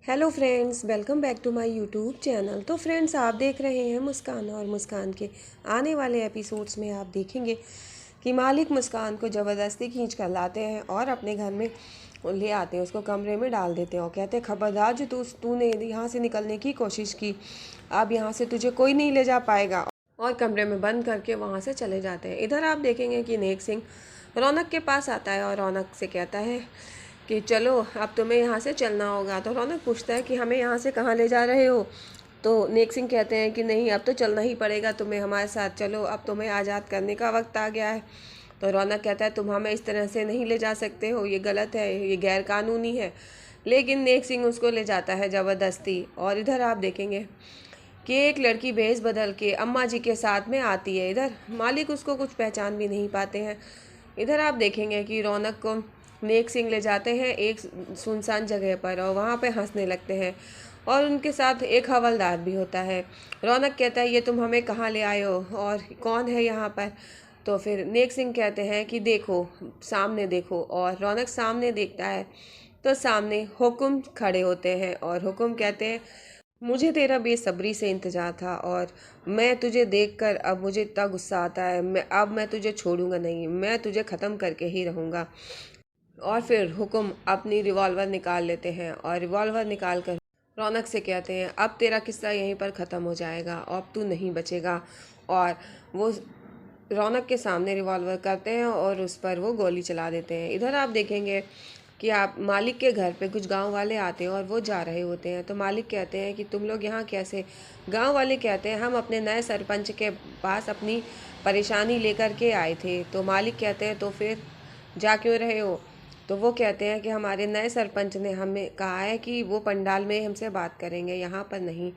Hello friends, welcome back to my YouTube channel. तो friends, आप देख रहे हैं मुस्कान, और मुस्कान के आने वाले एपिसोड्स में आप देखेंगे कि मालिक मुस्कान को ज़बरदस्ती खींच कर लाते हैं और अपने घर में ले आते हैं, उसको कमरे में डाल देते हैं और कहते हैं, खबरदार जो तूने यहाँ से निकलने की कोशिश की, अब यहाँ से तुझे कोई नहीं ले जा पाएगा। और कमरे में बंद करके वहाँ से चले जाते हैं। इधर आप देखेंगे कि नेक सिंह रौनक के पास आता है और रौनक से कहता है कि चलो अब तुम्हें यहाँ से चलना होगा। तो रौनक पूछता है कि हमें यहाँ से कहाँ ले जा रहे हो। तो नेक सिंह कहते हैं कि नहीं, अब तो चलना ही पड़ेगा तुम्हें हमारे साथ, चलो अब तुम्हें आज़ाद करने का वक्त आ गया है। तो रौनक कहता है, तुम हमें इस तरह से नहीं ले जा सकते हो, ये गलत है, ये गैर कानूनी है। लेकिन नेक सिंह उसको ले जाता है ज़बरदस्ती। और इधर आप देखेंगे कि एक लड़की भेस बदल के अम्मा जी के साथ में आती है। इधर मालिक उसको कुछ पहचान भी नहीं पाते हैं। इधर आप देखेंगे कि रौनक को नेक सिंह ले जाते हैं एक सुनसान जगह पर और वहाँ पे हंसने लगते हैं, और उनके साथ एक हवलदार भी होता है। रौनक कहता है, ये तुम हमें कहाँ ले आए हो और कौन है यहाँ पर। तो फिर नेक सिंह कहते हैं कि देखो, सामने देखो। और रौनक सामने देखता है तो सामने हुकुम खड़े होते हैं और हुकुम कहते हैं, मुझे तेरा बेसब्री से इंतज़ार था और मैं तुझे देखकर अब मुझे इतना गुस्सा आता है, मैं तुझे छोड़ूंगा नहीं, मैं तुझे ख़त्म करके ही रहूँगा। और फिर हुकुम अपनी रिवॉल्वर निकाल लेते हैं और रिवॉल्वर निकाल कर रौनक से कहते हैं, अब तेरा किस्सा यहीं पर ख़त्म हो जाएगा, अब तू नहीं बचेगा। और वो रौनक के सामने रिवॉल्वर करते हैं और उस पर वो गोली चला देते हैं। इधर आप देखेंगे कि आप मालिक के घर पे कुछ गांव वाले आते हैं और वो जा रहे होते हैं। तो मालिक कहते हैं कि तुम लोग यहाँ कैसे। गांव वाले कहते हैं, हम अपने नए सरपंच के पास अपनी परेशानी लेकर के आए थे। तो मालिक कहते हैं, तो फिर जा क्यों रहे हो। तो वो कहते हैं कि हमारे नए सरपंच ने हमें कहा है कि वो पंडाल में हमसे बात करेंगे, यहाँ पर नहीं।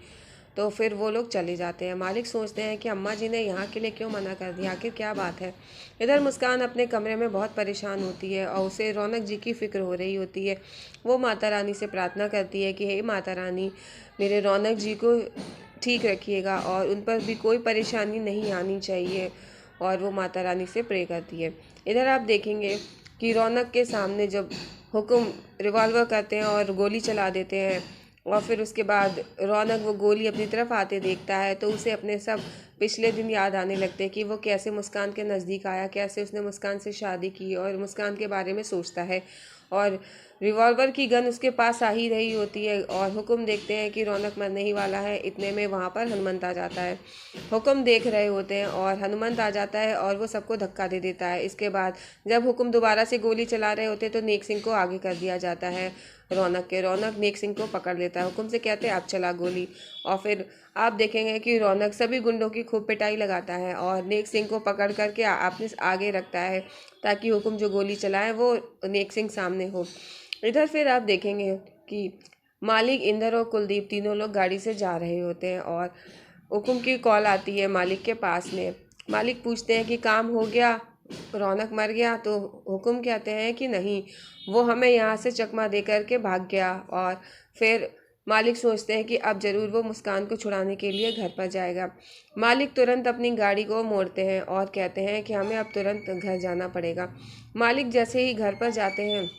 तो फिर वो लोग चले जाते हैं। मालिक सोचते हैं कि अम्मा जी ने यहाँ के लिए क्यों मना कर दिया, आखिर क्या बात है। इधर मुस्कान अपने कमरे में बहुत परेशान होती है और उसे रौनक जी की फ़िक्र हो रही होती है। वो माता रानी से प्रार्थना करती है कि हे माता रानी, मेरे रौनक जी को ठीक रखिएगा और उन पर भी कोई परेशानी नहीं आनी चाहिए। और वो माता रानी से प्रे करती है। इधर आप देखेंगे कि रौनक के सामने जब हुकुम रिवॉल्वर करते हैं और गोली चला देते हैं, और फिर उसके बाद रौनक वो गोली अपनी तरफ आते देखता है तो उसे अपने सब पिछले दिन याद आने लगते हैं कि वो कैसे मुस्कान के नज़दीक आया, कैसे उसने मुस्कान से शादी की और मुस्कान के बारे में सोचता है। और रिवॉल्वर की गन उसके पास आ ही रही होती है और हुकुम देखते हैं कि रौनक मरने ही वाला है। इतने में वहाँ पर हनुमंत आ जाता है। हुकुम देख रहे होते हैं और हनुमंत आ जाता है और वो सबको धक्का दे देता है। इसके बाद जब हुकुम दोबारा से गोली चला रहे होते तो नेक सिंह को आगे कर दिया जाता है। रौनक नेक सिंह को पकड़ लेता है। हुकुम से कहते हैं, आप चला गोली। और फिर आप देखेंगे कि रौनक सभी गुंडों की खूब पिटाई लगाता है और नेक सिंह को पकड़ करके अपने आगे रखता है ताकि हुकुम जो गोली चलाए वो नेक सिंह सामने हो। इधर फिर आप देखेंगे कि मालिक, इंदर और कुलदीप तीनों लोग गाड़ी से जा रहे होते हैं और हुकुम की कॉल आती है मालिक के पास में। मालिक पूछते हैं कि काम हो गया, रौनक मर गया। तो हुकुम कहते हैं कि नहीं, वो हमें यहाँ से चकमा दे करके भाग गया। और फिर मालिक सोचते हैं कि अब ज़रूर वो मुस्कान को छुड़ाने के लिए घर पर जाएगा। मालिक तुरंत अपनी गाड़ी को मोड़ते हैं और कहते हैं कि हमें अब तुरंत घर जाना पड़ेगा। मालिक जैसे ही घर पर जाते हैं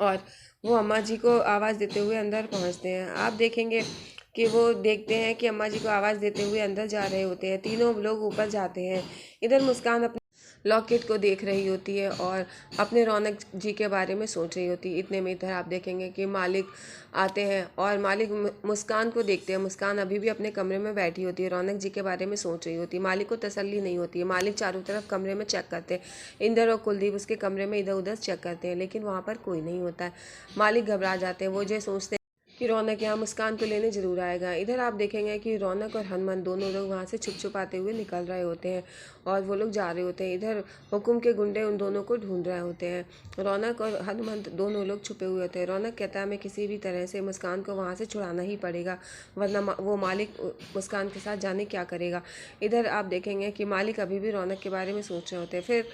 और वो अम्मा जी को आवाज़ देते हुए अंदर पहुंचते हैं। आप देखेंगे कि वो देखते हैं कि अम्मा जी को आवाज़ देते हुए अंदर जा रहे होते हैं। तीनों लोग ऊपर जाते हैं। इधर मुस्कान अपने लॉकेट को देख रही होती है और अपने रौनक जी के बारे में सोच रही होती है। इतने में इधर आप देखेंगे कि मालिक आते हैं और मालिक मुस्कान को देखते हैं। मुस्कान अभी भी अपने कमरे में बैठी होती है, रौनक जी के बारे में सोच रही होती है। मालिक को तसल्ली नहीं होती है। मालिक चारों तरफ कमरे में चेक करते हैं। इंदर और कुलदीप उसके कमरे में इधर उधर चेक करते हैं, लेकिन वहाँ पर कोई नहीं होता है। मालिक घबरा जाते हैं। वो जो सोचते हैं कि रौनक यहाँ मुस्कान को लेने ज़रूर आएगा। इधर आप देखेंगे कि रौनक और हनुमान दोनों लोग वहाँ से छुप छुपाते हुए निकल रहे होते हैं और वो लोग जा रहे होते हैं। इधर हुकुम के गुंडे उन दोनों को ढूंढ रहे होते हैं। रौनक और हनुमंत दोनों लोग छुपे हुए होते हैं। रौनक कहता है, हमें किसी भी तरह से मुस्कान को वहाँ से छुड़ाना ही पड़ेगा, वरना वो मालिक मुस्कान के साथ जाने क्या करेगा। इधर आप देखेंगे कि मालिक अभी भी रौनक के बारे में सोच रहे होते हैं। फिर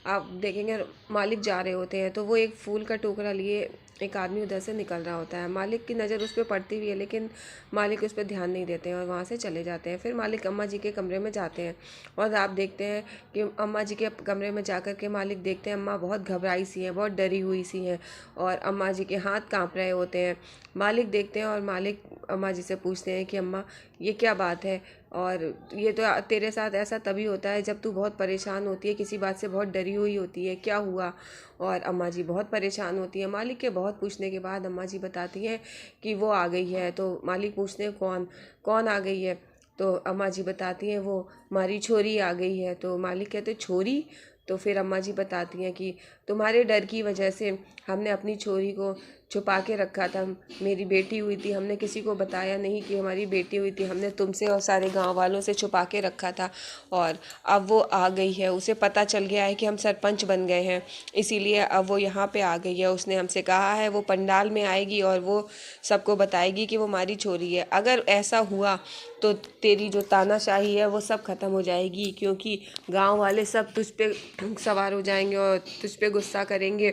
आप देखेंगे मालिक जा रहे होते हैं तो वो एक फूल का टोकरा लिए एक आदमी उधर से निकल रहा होता है। मालिक की नज़र नज़र उस पर पड़ती भी है, लेकिन मालिक उस पर ध्यान नहीं देते हैं और वहाँ से चले जाते हैं। फिर मालिक अम्मा जी के कमरे में जाते हैं और आप देखते हैं कि अम्मा जी के कमरे में जाकर के मालिक देखते हैं अम्मा बहुत घबराई सी हैं, बहुत डरी हुई सी हैं और अम्मा जी के हाथ काँप रहे होते हैं। मालिक देखते हैं और मालिक अम्मा जी से पूछते हैं कि अम्मा ये क्या बात है, और ये तो तेरे साथ ऐसा तभी होता है जब तू बहुत परेशान होती है, किसी बात से बहुत डरी हुई होती है, क्या हुआ। और अम्मा जी बहुत परेशान होती है। मालिक के बहुत पूछने के बाद अम्मा जी बताती हैं कि वो आ गई है। तो मालिक पूछते हैं कौन कौन आ गई है। तो अम्मा जी बताती हैं वो हमारी छोरी आ गई है। तो मालिक कहते छोरी। तो फिर अम्मा जी बताती हैं कि तुम्हारे डर की वजह से हमने अपनी छोरी को छुपा के रखा था, मेरी बेटी हुई थी, हमने किसी को बताया नहीं कि हमारी बेटी हुई थी, हमने तुमसे और सारे गांव वालों से छुपा के रखा था। और अब वो आ गई है, उसे पता चल गया है कि हम सरपंच बन गए हैं, इसीलिए अब वो यहाँ पे आ गई है। उसने हमसे कहा है वो पंडाल में आएगी और वो सबको बताएगी कि वो हमारी छोरी है। अगर ऐसा हुआ तो तेरी जो तानाशाही है वो सब ख़त्म हो जाएगी, क्योंकि गांव वाले सब तुझ पे सवार हो जाएंगे और तुझ पे गुस्सा करेंगे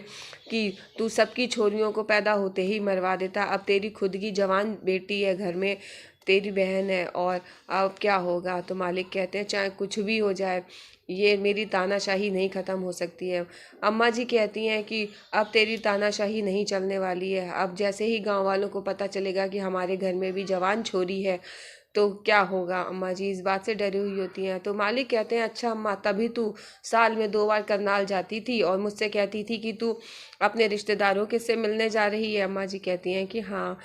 कि तू सबकी छोरियों को पैदा होते ही मरवा देता। अब तेरी खुद की जवान बेटी है घर में, तेरी बहन है, और अब क्या होगा। तो मालिक कहते हैं चाहे कुछ भी हो जाए, ये मेरी तानाशाही नहीं ख़त्म हो सकती है। अम्मा जी कहती हैं कि अब तेरी तानाशाही नहीं चलने वाली है। अब जैसे ही गांव वालों को पता चलेगा कि हमारे घर में भी जवान छोरी है तो क्या होगा। अम्मा जी इस बात से डरी हुई होती हैं। तो मालिक कहते हैं अच्छा अम्मा, तभी तू साल में 2 बार करनाल जाती थी और मुझसे कहती थी कि तू अपने रिश्तेदारों के से मिलने जा रही है। अम्मा जी कहती हैं कि हाँ,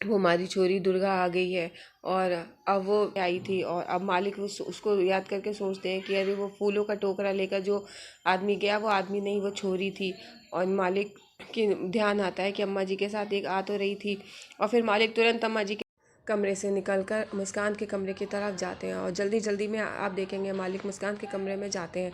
वो हमारी छोरी दुर्गा आ गई है और अब वो आई थी। और अब मालिक उसको याद करके सोचते हैं कि अरे वो फूलों का टोकरा लेकर जो आदमी गया वो आदमी नहीं, वो छोरी थी। और मालिक के ध्यान आता है कि अम्मा जी के साथ एक आ तो रही थी। और फिर मालिक तुरंत अम्मा जी कमरे से निकलकर मुस्कान के कमरे की तरफ जाते हैं और जल्दी जल्दी में आप देखेंगे मालिक मुस्कान के कमरे में जाते हैं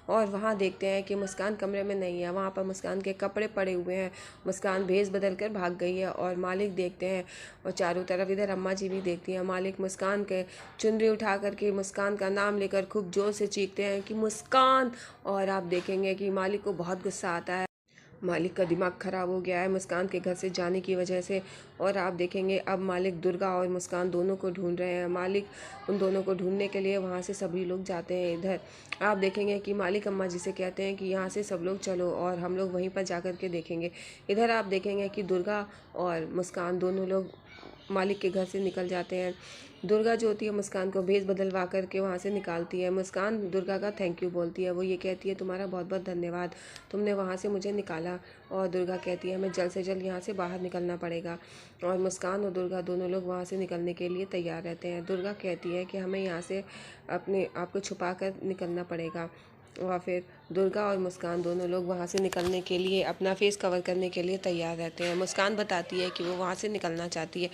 और वहाँ देखते हैं कि मुस्कान कमरे में नहीं है। वहाँ पर मुस्कान के कपड़े पड़े हुए हैं, मुस्कान भेस बदल कर भाग गई है। और मालिक देखते हैं और चारों तरफ इधर अम्मा जी भी देखती हैं। मालिक मुस्कान के चुनरी उठा करके मुस्कान का नाम लेकर खूब जोर से चीखते हैं कि मुस्कान। और आप देखेंगे कि मालिक को बहुत गुस्सा आता है, मालिक का दिमाग ख़राब हो गया है मुस्कान के घर से जाने की वजह से। और आप देखेंगे अब मालिक दुर्गा और मुस्कान दोनों को ढूंढ रहे हैं। मालिक उन दोनों को ढूंढने के लिए वहाँ से सभी लोग जाते हैं। इधर आप देखेंगे कि मालिक अम्मा जी से कहते हैं कि यहाँ से सब लोग चलो और हम लोग वहीं पर जा कर के देखेंगे। इधर आप देखेंगे कि दुर्गा और मुस्कान दोनों लोग मालिक के घर से निकल जाते हैं। दुर्गा जो होती है मुस्कान को भेस बदलवा करके वहाँ से निकालती है। मुस्कान दुर्गा का थैंक यू बोलती है, वो ये कहती है तुम्हारा बहुत बहुत धन्यवाद, तुमने वहाँ से मुझे निकाला। और दुर्गा कहती है हमें जल्द से जल्द यहाँ से बाहर निकलना पड़ेगा। और मुस्कान और दुर्गा दोनों लोग वहाँ से निकलने के लिए तैयार रहते हैं। दुर्गा कहती है कि हमें यहाँ से अपने आप को छुपा कर निकलना पड़ेगा। और फिर दुर्गा और मुस्कान दोनों लोग वहाँ से निकलने के लिए अपना फेस कवर करने के लिए तैयार रहते हैं। मुस्कान बताती है कि वो वहाँ से निकलना चाहती है।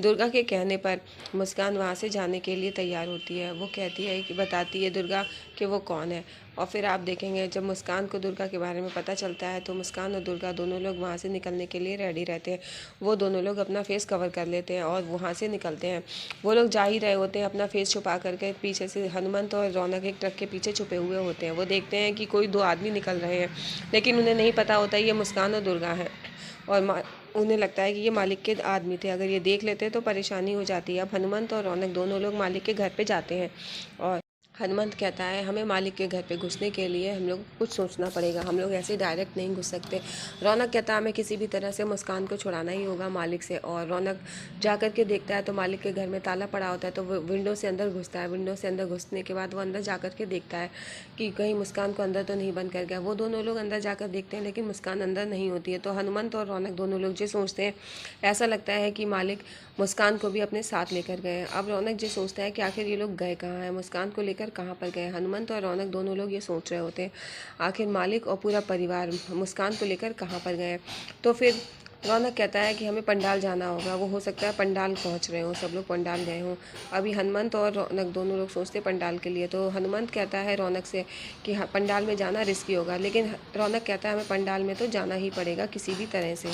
दुर्गा के कहने पर मुस्कान वहाँ से जाने के लिए तैयार होती है। वो कहती है कि बताती है दुर्गा कि वो कौन है। और फिर आप देखेंगे जब मुस्कान को दुर्गा के बारे में पता चलता है तो मुस्कान और दुर्गा दोनों लोग वहाँ से निकलने के लिए रेडी रहते हैं। वो दोनों लोग अपना फेस कवर कर लेते हैं और वहाँ से निकलते हैं। वो लोग जा ही रहे होते हैं अपना फेस छुपा करके, पीछे से हनुमंत और रौनक एक ट्रक के पीछे छुपे हुए होते हैं। वो देखते हैं कि कोई 2 आदमी निकल रहे हैं, लेकिन उन्हें नहीं पता होता ये मुस्कान और दुर्गा हैं। और उन्हें लगता है कि ये मालिक के आदमी थे, अगर ये देख लेते तो परेशानी हो जाती है। अब हनुमंत और रौनक दोनों लोग मालिक के घर पे जाते हैं और हनुमंत कहता है हमें मालिक के घर पे घुसने के लिए हम लोग कुछ सोचना पड़ेगा, हम लोग ऐसे डायरेक्ट नहीं घुस सकते। रौनक कहता है हमें किसी भी तरह से मुस्कान को छुड़ाना ही होगा मालिक से। और रौनक जा कर के देखता है तो मालिक के घर में ताला पड़ा होता है, तो वो विंडो से अंदर घुसता है। विंडो से अंदर घुसने के बाद वो अंदर जा कर के देखता है कि कहीं मुस्कान को अंदर तो नहीं बंद कर गया। वो दोनों लोग अंदर जाकर देखते हैं लेकिन मुस्कान अंदर नहीं होती है। तो हनुमंत और रौनक दोनों लोग जो सोचते हैं, ऐसा लगता है कि मालिक मुस्कान को भी अपने साथ लेकर गए हैं। अब रौनक ये सोचता है कि आखिर ये लोग गए कहाँ हैं, मुस्कान को लेकर कहाँ पर गए। हनुमंत और रौनक दोनों लोग ये सोच रहे होते हैं आखिर मालिक और पूरा परिवार मुस्कान को लेकर कहाँ पर गए। तो फिर रौनक कहता है कि हमें पंडाल जाना होगा। वो हो सकता है पंडाल पहुंच रहे हों, सब लोग पंडाल गए हों। अभी हनुमंत और रौनक दोनों लोग सोचते पंडाल के लिए। तो हनुमंत कहता है रौनक से कि हाँ पंडाल में जाना रिस्की होगा, लेकिन रौनक कहता है हमें पंडाल में तो जाना ही पड़ेगा किसी भी तरह से।